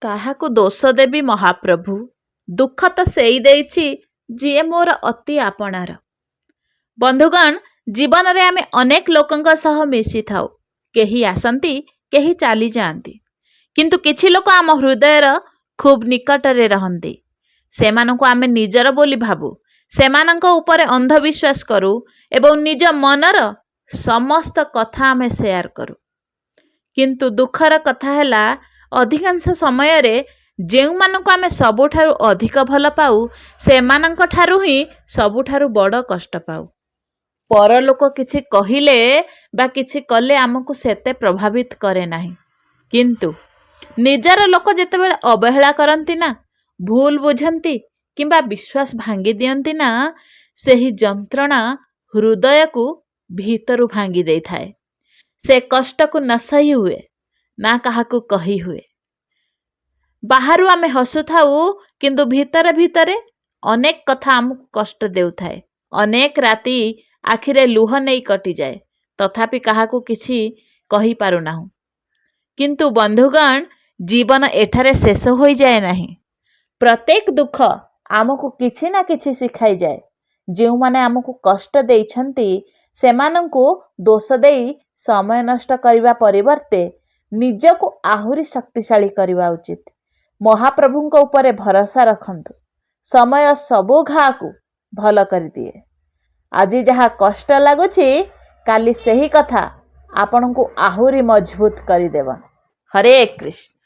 କାହାକୁ ଦୋଷ ଦେବି ମହାପ୍ରଭୁ? ଦୁଃଖ ତ ସେଇ ଦେଇଛି ଯିଏ ମୋର ଅତି ଆପଣାର। ବନ୍ଧୁଗଣ, ଜୀବନରେ ଆମେ ଅନେକ ଲୋକଙ୍କ ସହ ମିଶିଥାଉ। କେହି ଆସନ୍ତି, କେହି ଚାଲିଯାଆନ୍ତି, କିନ୍ତୁ କିଛି ଲୋକ ଆମ ହୃଦୟର ଖୁବ୍ ନିକଟରେ ରହନ୍ତି। ସେମାନଙ୍କୁ ଆମେ ନିଜର ବୋଲି ଭାବୁ, ସେମାନଙ୍କ ଉପରେ ଅନ୍ଧବିଶ୍ୱାସ କରୁ ଏବଂ ନିଜ ମନର ସମସ୍ତ କଥା ଆମେ ସେୟାର କରୁ। କିନ୍ତୁ ଦୁଃଖର କଥା ହେଲା, ଅଧିକାଂଶ ସମୟରେ ଯେଉଁମାନଙ୍କୁ ଆମେ ସବୁଠାରୁ ଅଧିକ ଭଲ ପାଉ, ସେମାନଙ୍କ ଠାରୁ ହିଁ ସବୁଠାରୁ ବଡ଼ କଷ୍ଟ ପାଉ। ପରଲୋକ କିଛି କହିଲେ ବା କିଛି କଲେ ଆମକୁ ସେତେ ପ୍ରଭାବିତ କରେ ନାହିଁ, କିନ୍ତୁ ନିଜର ଲୋକ ଯେତେବେଳେ ଅବହେଳା କରନ୍ତି ନା, ଭୁଲ ବୁଝନ୍ତି କିମ୍ବା ବିଶ୍ୱାସ ଭାଙ୍ଗି ଦିଅନ୍ତି ନା, ସେହି ଯନ୍ତ୍ରଣା ହୃଦୟକୁ ଭିତରୁ ଭାଙ୍ଗି ଦେଇଥାଏ। ସେ କଷ୍ଟକୁ ନ ସହି ହୁଏ ନା କାହାକୁ କହି ହୁଏ। ବାହାରୁ ଆମେ ହସୁଥାଉ, କିନ୍ତୁ ଭିତରେ ଭିତରେ ଅନେକ କଥା ଆମକୁ କଷ୍ଟ ଦେଉଥାଏ। ଅନେକ ରାତି ଆଖିରେ ଲୁହ ନେଇ କଟିଯାଏ, ତଥାପି କାହାକୁ କିଛି କହିପାରୁନାହୁଁ। କିନ୍ତୁ ବନ୍ଧୁଗଣ, ଜୀବନ ଏଠାରେ ଶେଷ ହୋଇଯାଏ ନାହିଁ। ପ୍ରତ୍ୟେକ ଦୁଃଖ ଆମକୁ କିଛି ନା କିଛି ଶିଖାଇଯାଏ। ଯେଉଁମାନେ ଆମକୁ କଷ୍ଟ ଦେଇଛନ୍ତି, ସେମାନଙ୍କୁ ଦୋଷ ଦେଇ ସମୟ ନଷ୍ଟ କରିବା ପରିବର୍ତ୍ତେ ନିଜକୁ ଆହୁରି ଶକ୍ତିଶାଳୀ କରିବା ଉଚିତ। ମହାପ୍ରଭୁଙ୍କ ଉପରେ ଭରସା ରଖନ୍ତୁ। ସମୟ ସବୁ ଘାଆକୁ ଭଲ କରିଦିଏ। ଆଜି ଯାହା କଷ୍ଟ ଲାଗୁଛି, କାଲି ସେହି କଥା ଆପଣଙ୍କୁ ଆହୁରି ମଜବୁତ କରିଦେବ। ହରେ କୃଷ୍ଣ।